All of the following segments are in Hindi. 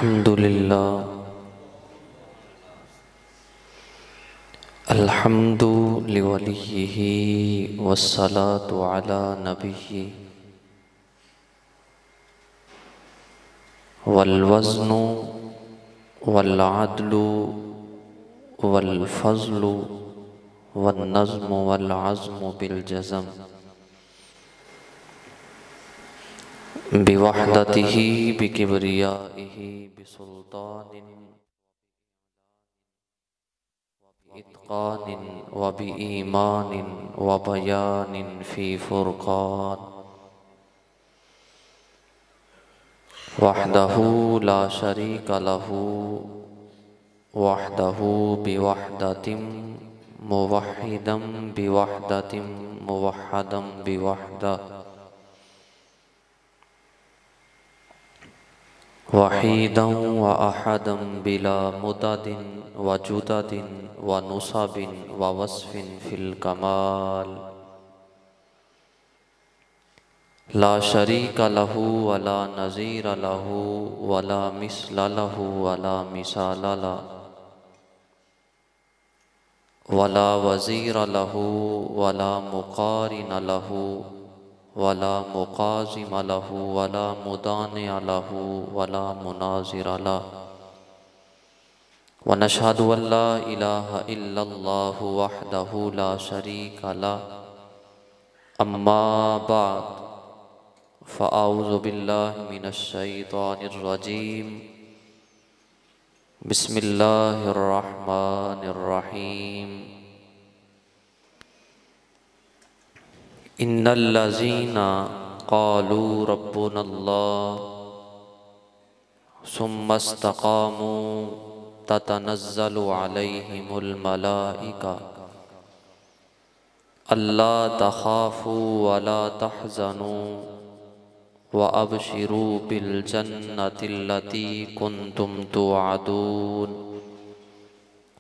अल्हम्दुलिल्लाह अल्हम्दु लिवलिय्यिही वस्सलातु अला नबिय्यि वल वज़्नु वल अदलु वल फ़ज़्लु वन नज़्मु वल अज़्मु बिल जज़म बिवहदतिही बिकिब्रियाइही बिसुल्तानिन इत्क़ानिन व बिईमानिन व बयानिन फ़ी फ़ुरक़ान वहदहू ला शरीका लहू वहदहू बिवहदतिम मुवह्हिदम बिवहदतिम मुवह्हदम बिवहदा वहीदं व अहदं बिला मुददिन व जुददिन व नुसबिन व वस्फिन फिल कमाल ला शरीका लहू वला नज़ीर लहू वला मिस्ल लहू वला मिसाल ला वला वज़ीर लहू वला मुक़ारिन लहू वला मुक़ाज़िम लहू वला मुदानि लहू वला मुनाज़िर ला व नशहदु अल्ला इलाहा इल्लल्लाहु वहदहु ला शरीका ला अम्मा बाद फ़अऊज़ु बिल्लाहि मिनश शैतानिर रजीम बिस्मिल्लाहिर रहमानिर रहीम इन्नल्लज़ीना क़ालू रब्बुनल्लाह सुम्मस्तक़ामू ततनज़्ज़लु अलैहिमुल मलाइका अल्ला तख़ाफ़ू वला तहज़नू व अबशिरू बिल जन्नतिल्लती कुन्तुम तुअदून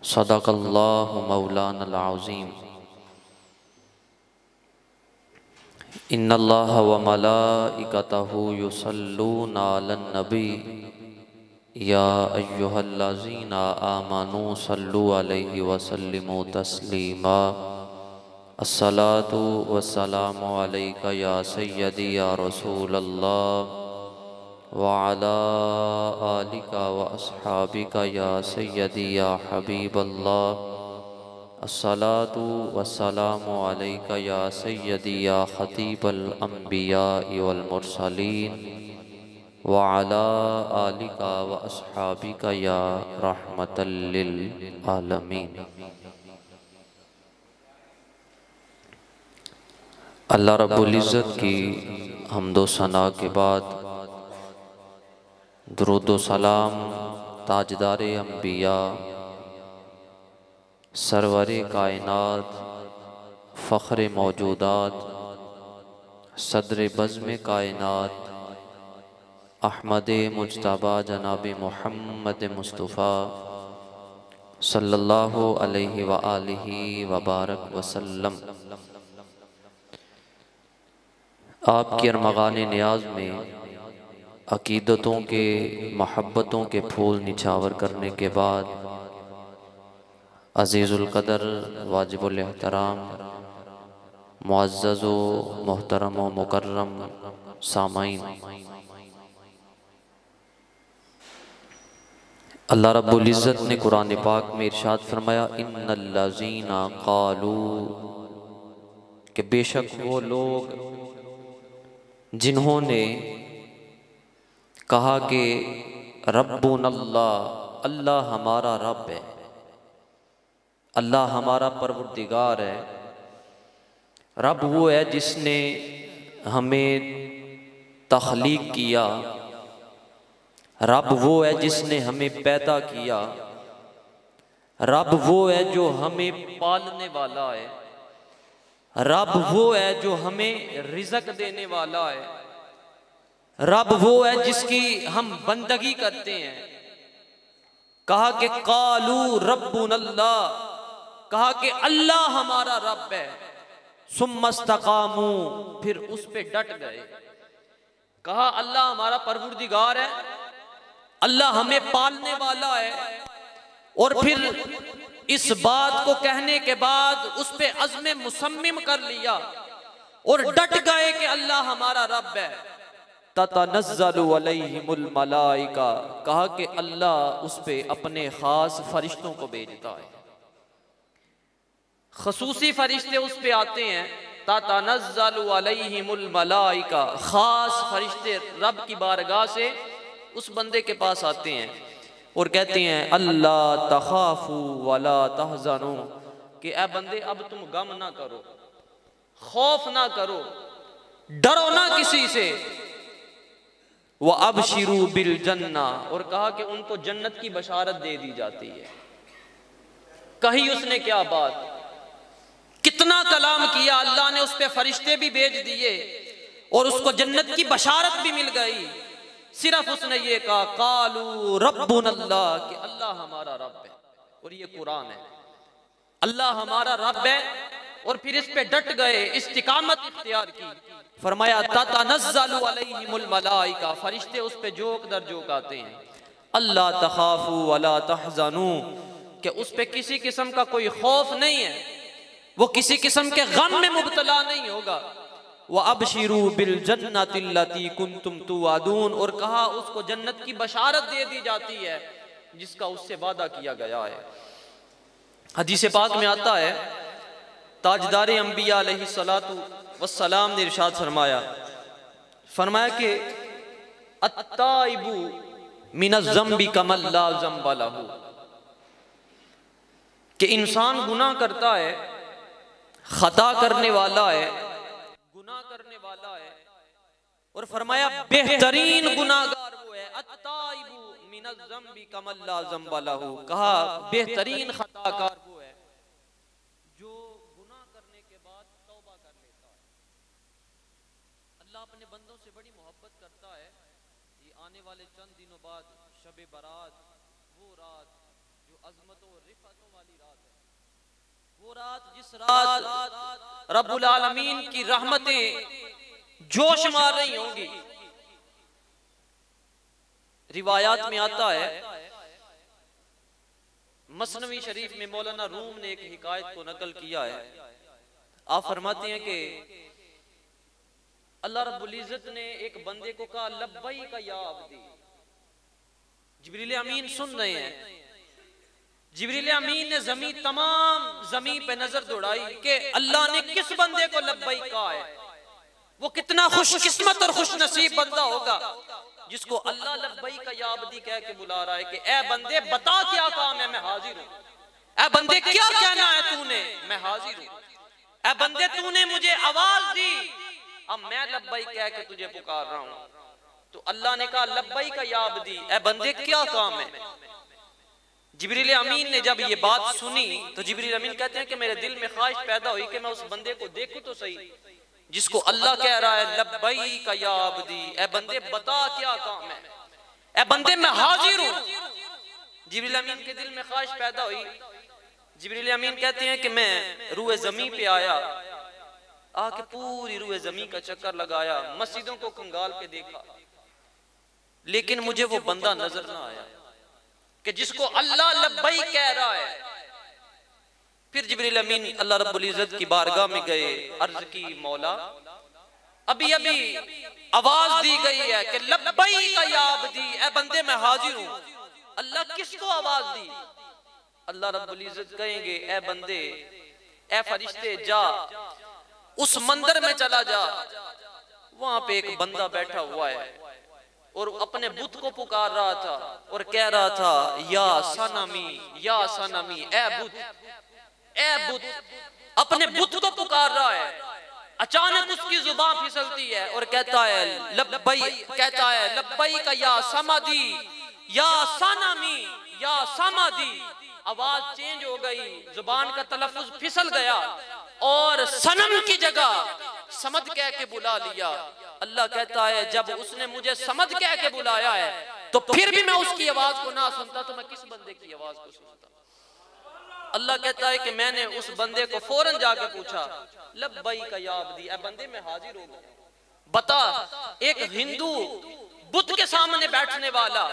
सदक़ल्लाहु मौलानल अज़ीम। इन्नल्लाह व मलाइकतहु युसल्लूना अलन नबी या अय्युहल्लज़ीना आमनू सल्लु अलैहि व सल्लिमू तस्लीमा। अस्सलातु वस्सलामु अलैका या सय्यदी या रसूलल्लाह व अला आलिका व अस्हाबिका या सय्यदी या हबीबल्लाह। अस्सलातु वस्सलामु अलैका या सय्यदी या खतीबल अंबिया वल मुरसलीन व अला आलिका व अस्हाबिका या रहमतल लिल आलमीन। अल्लाह रब्बुल इज़्ज़त की हम्दो सना के बाद दुरूद व सलाम ताजदारे अंबिया सरवरे कायनात फ़ख्रे मौजूदात सदर बज़्म कायनात अहमद मुज्तबा जनाब मुहम्मद मुस्तफ़ा सल्लल्लाहु अलैहि व आलिहि व बारक वसल्लम आपकी अरमगान नियाज़ में अक़ीदतों के महब्बतों के फूल निछावर करने के बाद अज़ीज़ुल क़दर वाजिबुल एहतराम मुअज़्ज़ज़ व मोहतरम व मुकर्रम सामाईन, अल्लाह रब्बुल इज़्ज़त ने कुरान पाक में इरशाद फरमाया इन्नल्लज़ीना क़ालू कि बेशक वो लोग जिन्होंने कहा कि रब्बुनल्लाह अल्लाह हमारा रब है, अल्लाह हमारा परवरदिगार है। रब वो है जिसने हमें तख्लीक किया, रब वो है जिसने हमें पैदा किया, रब वो है जो हमें पालने वाला है, रब वो है जो हमें रिज़्क़ देने वाला है, रब वो है जिसकी हम बंदगी करते हैं। कहा कि क़ालू रब्बुनल्लाह, कहा कि अल्लाह हमारा रब है। सुम्मस्तक़ामू, फिर उस पे डट गए। कहा अल्लाह हमारा परवरदिगार है, अल्लाह हमें पालने वाला है। और फिर इस बात को कहने के बाद उस पे अज़्म मुसम्मिम कर लिया और डट गए कि अल्लाह हमारा रब है। ततनज़्ज़लु अलैहिमुल मलाइका, कहा कि अल्लाह उस पे अपने खास फरिश्तों को भेजता है, खसूसी फरिश्ते उस पे आते हैं। ततनज़्ज़लु अलैहिमुल मलाइका, खास फरिश्ते रब की बारगाह से उस बंदे के पास आते हैं और कहते हैं अल्लाह तखाफू वला तहज़नू, कि ऐ बंदे अब तुम गम ना करो, खौफ ना करो, डरो ना किसी से। व अबशिरू बिल जन्ना, और कहा कि उनको जन्नत की बशारत दे दी जाती है। कही उसने क्या बात, कितना कलाम किया, अल्लाह ने उस पे फरिश्ते भी भेज दिए और उसको जन्नत की बशारत भी मिल गई। सिर्फ उसने ये कहा कालू रब्बुनल्लाह, कि अल्लाह हमारा रब है। और ये कुरान है, अल्लाह हमारा रब है। और फिर इस पे डट गए, इस्तिकामत इख्तियार की। फरमाया ततनज़्ज़लु अलैहिमुल मलाइका, फरिश्ते उस पे जोक दर जोक आते हैं। अल्लाह तखाफू वला तहज़नू, कि उस पे किसी किस्म का कोई खौफ नहीं है, वो किसी किस्म के गम में मुब्तला नहीं होगा। व अबशिरू बिल जन्नतिल्लती कुंतुम तुआदून, और कहा उसको जन्नत की बशारत दे दी जाती है जिसका उससे वादा किया गया है। हदीस पाक में आता है, ताजदार अंबिया अलैहिस्सलातु वस्सलाम ने इरशाद फरमाया कि अत्ताइबु मिनज़्ज़म्बि कमल ला ज़म्ब लहू, कि इंसान गुनाह करता है, खता करने वाला है, गुनाह करने वाला है। और फरमाया बेहतरीन गुनाहगार वो है, अत्ताइबु मिनज़्ज़म्बि कमल ला ज़म्ब लहू, कहा बेहतरीन खताकार वो है जो गुनाह करने के बाद तौबा कर लेता है। अल्लाह अपने बंदों से बड़ी मोहब्बत करता है। ये आने वाले चंद दिनों बाद शब बारात, वो रात जो अज़मतों और रिफ़अतों वाली रात है, वो रात जिस रात रब्बुल आलमीन की रहमतें जोश मार रही होंगी। रिवायात में आता है, मसनवी शरीफ में मौलाना रूम ने एक हिकायत को नकल किया है। आप फरमाते हैं कि अल्लाह रब्बुल इज्जत ने एक बंदे को कहा लब्बैक या अब्दी। जिब्रील अमीन सुन रहे हैं। जिब्रील अमीन ने तमाम ज़मीन पे नजर दौड़ाई कि अल्लाह ने किस बंदे को लब्बैक कहा है। वो कितना खुशकिस्मत और खुश नसीब बंदा होगा जिसको अल्लाह लब्बैक या अब्दी कह के बुला रहा है कि ए बंदे बता क्या काम है, मैं हाजिर हूँ। ए बंदे क्या कहना है तूने, मैं हाजिर हूँ। ए बंदे तूने मुझे आवाज दी, अब मैं लब्बैक कह के तुझे पुकार रहा हूँ। तो अल्लाह ने कहा लब्बैक या अब्दी, ए बंदे क्या काम है। जिब्रील अमीन ने जब ये बात सुनी तो जिब्रील अमीन कहते हैं कि मेरे दिल में ख्वाहिश पैदा हुई कि मैं उस बंदे को देखूं तो सही जिसको अल्लाह कह रहा है लब्बैक या अब्दी, ए बंदे बता क्या काम है, ए बंदे मैं हाजिर हूँ। जिब्रील अमीन के दिल में ख्वाहिश पैदा हुई। जिब्रील अमीन कहते हैं कि मैं रूए ज़मीन पे आया, आके पूरी रूए ज़मीन का चक्कर लगाया, मस्जिदों को कंगाल के देखा, लेकिन मुझे वो बंदा नजर ना आया कि जिसको अल्लाह लब्बैक कह रहा है। फिर जिब्रील अमीन अल्लाह रब्बुल इज्जत की बारगाह में गए, अर्ज की मौला अभी अभी आवाज दी गई है कि लब्बैक या अब्दी, ए बंदे मैं हाजिर हूँ। अल्लाह किसको आवाज दी। अल्लाह रब्बुल इज्जत कहेंगे ए बंदे, ए फरिश्ते जा उस मंदिर में चला जा, वहां पे एक बंदा बैठा हुआ है और अपने बुत को पुकार रहा था और कह रहा था या सनमी, या सनमी, ए बुत, ए बुत, अपने बुत को पुकार रहा है। अचानक उसकी जुबान फिसलती है और कहता है लब्बैक, कहता है लब्बैक या समदी, या सनमी, या समदी। आवाज चेंज हो गई, जुबान का तलफ्फुज फिसल गया और सनम की जगह समद कह के बुला लिया। अल्लाह कहता है जब उसने मुझे समद कह के बुलाया है तो फिर भी मैं उसकी आवाज को ना सुनता तो मैं किस बंदे की आवाज को सुनता। अल्लाह कहता है कि मैंने उस बंदे को फौरन जाके पूछा लब्बैक या अब्दी, ए बंदे मैं हाजिर हो गया, बता एक हिंदू बुत के सामने बैठने वाला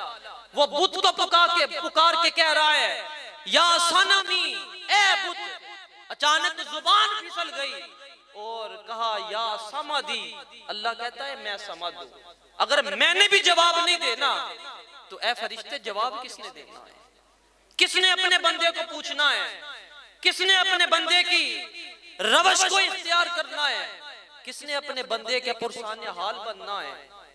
वो बुत को पुकार के कह रहा है या सनमी, ए बुत। अचानक जुबान फिसल गई और कहा या समदी। अल्लाह कहता है मैं समद हूं। अगर मैंने भी जवाब नहीं देना तो ए फरिश्ते जवाब किसने देना है? किसने अपने बंदे को पूछना है? किसने अपने बंदे की रवश को इख्तियार करना है? किसने अपने बंदे के पुरसाने हाल बनना है?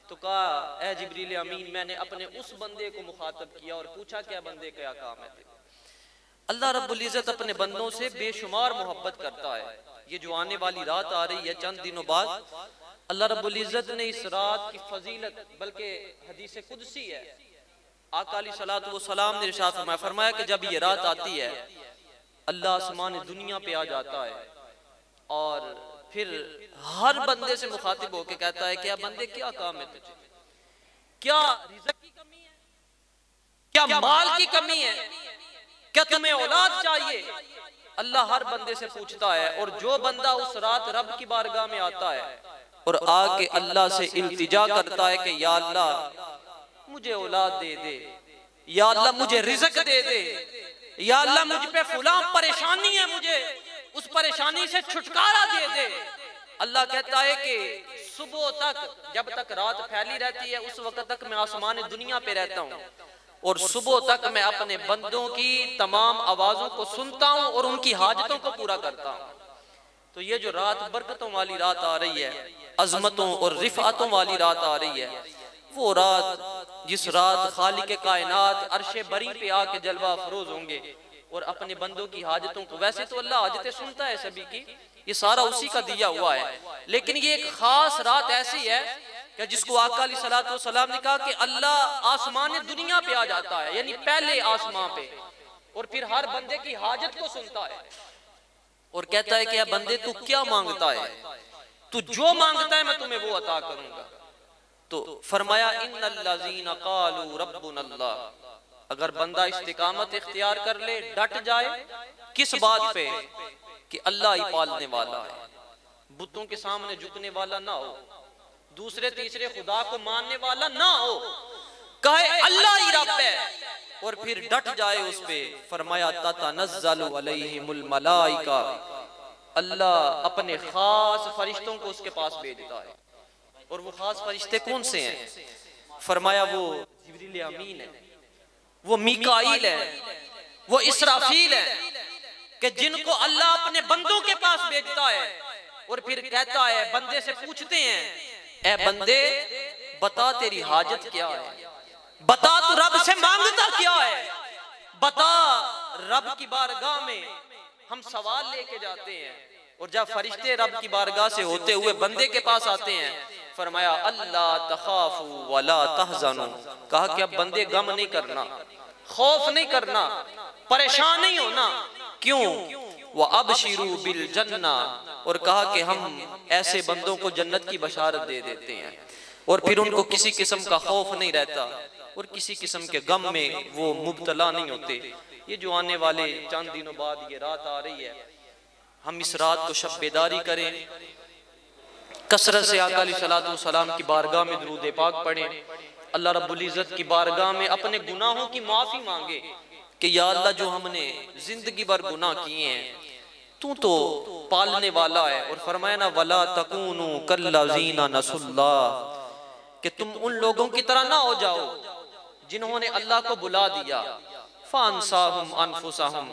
तो कहा ए जिब्रील अमीन, मैंने अपने उस बंदे को मुखातब किया और पूछा क्या बंदे क्या काम है तेरा? अल्लाह रब्बुल इज्जत अपने बंदों से बेशुमार मोहब्बत करता है। ये जो आने वाली रात आ रही है चंद दिनों बाद, अल्लाह रब्बुल इज्जत ने इस रात की फजीलत, बल्कि हदीस कुदसी है, आका अलैहिस्सलातु वस्सलाम ने इरशाद फरमाया कि जब ये रात आती है अल्लाह आसमान दुनिया पे आ जाता है और फिर हर बंदे से मुखातिब होकर कहता है क्या बंदे क्या काम है तुझे? क्या रिज़्क़ की कमी है? क्या माल की कमी है? क्या तुम्हें औलाद चाहिए? अल्लाह हर बंदे से पूछता है। और जो बंदा उस रात रब की बारगाह में आता है और आके अल्लाह से इल्तिजा करता है कि या अल्लाह मुझे औलाद दे दे, या अल्लाह मुझे रिज़्क़ दे दे, या अल्लाह मुझ पे फुला परेशानी है, मुझे उस परेशानी से छुटकारा दे दे। अल्लाह कहता है कि सुबह तक, जब तक रात फैली रहती है उस वक्त तक मैं आसमान दुनिया पे रहता हूँ और सुबह तक मैं अपने बंदों की तमाम आवाजों को सुनता हूँ और उनकी हाजतों को पूरा करता हूँ। तो ये जो रात बरकतों वाली रात आ रही है, अजमतों और रिफातों वाली रात आ रही है, वो रात जिस रात खालिक कायनात अर्शे बरी पे आके जलवा अफरोज होंगे और अपने बंदों की हाजतों को, वैसे तो अल्लाह हाजतें सुनता है सभी की, ये सारा उसी का दिया हुआ है, लेकिन ये एक खास रात ऐसी है कि जिसको आका अलैहिस्सलातु वस्सलाम ने कहा कि अल्लाह आसमान दुनिया पे आ जाता है, यानी पहले आसमां पे, और फिर हर बंदे की हाजत को सुनता है और कहता है कि बंदे तू क्या मांगता है? तू जो मांगता है मैं तुम्हें वो अता करूंगा। तो फरमाया इन्नल्लज़ीना क़ालू रब्बुनल्लाह, अगर बंदा इस्तिकामत इख्तियार कर ले, डट जाए किस बात पे कि अल्लाह ही पालने वाला है, बुतों के सामने झुकने वाला ना हो, दूसरे तीसरे खुदा को मानने वाला ना हो, कहे अल्लाह ही रब है और फिर डट जाए उस पे। फरमाया ततनज़्ज़लु अलैहिमुल मलाइका, अल्लाह अपने खास फरिश्तों को उसके पास भेजता है। और वो खास फरिश्ते कौन से हैं? फरमाया वो जिब्रील अमीन है, वो मीकाईल है, वो इसराफील है कि जिनको अल्लाह अपने बंदों के पास भेजता है और फिर कहता है, बंदे से पूछते हैं ए बंदे बता तेरी हाजत क्या है, बता तू रब से मांगता क्या है, बता। रब की बारगाह में हम सवाल लेके जाते हैं और जब फरिश्ते रब की बारगाह से होते हुए बंदे के पास आते हैं, फरमाया अल्लाह तखाफू वला तहज़नू, कहा कि अब बंदे गम नहीं करना, खौफ नहीं करना, परेशान नहीं होना। क्यों? वह अबशिरू बिल जन्ना, और कहा कि हम ऐसे बंदों को जन्नत की बशारत दे देते हैं और फिर उनको किसी किस्म का खौफ नहीं रहता और किसी किस्म के गम में वो मुब्तला नहीं होते। ये जो आने वाले चंद दिनों बाद ये रात आ रही है, हम इस रात को शब बेदारी करें, कसरत से आका अलैहिस्सलातु वस्सलाम की बारगाह में दुरूद पाक पढ़ें, अल्लाह रब्बुल इज्जत की बारगाह में अपने गुनाहों की माफी मांगे कि या अल्लाह जो हमने जिंदगी भर गुनाह किए हैं तू तो पालने वाला है। और फरमाया ना वला तकूनु कल्लज़ीना नसुल्लाह, कि तुम उन लोगों की तरह ना हो जाओ जिन्होंने अल्लाह को बुला दिया, फानसाहुम अनफुसहुम,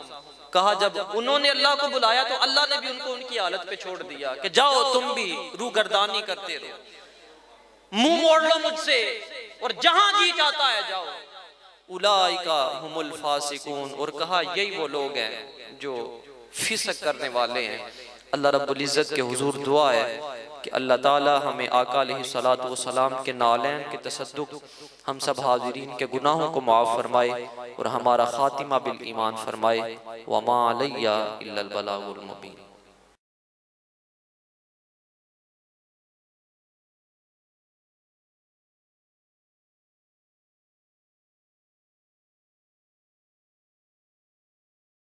कहा जब उन्होंने अल्लाह को बुलाया तो अल्लाह ने भी उनको उनकी हालत पे छोड़ दिया कि जाओ तुम भी रूगर्दानी करते रहो, मुंह मोड़ लो मुझसे और जहां जी चाहता है जाओ। उलाइका हुमुल फासिकून, और कहा यही वो लोग हैं जो फिसक करने वाले हैं। अल्लाह रब्बुल इज्जत के हुजूर दुआ है कि अल्लाह ताला हमें आका अलैहिस्सलातु वस्सलाम के नालैन के तसद्दुक, हम सब हाजिरीन के गुनाहों को माफ़ फरमाए और हमारा खातिमा बिल ईमान फरमाए। वमा अलैया इल्लल बलागुल मुबीन।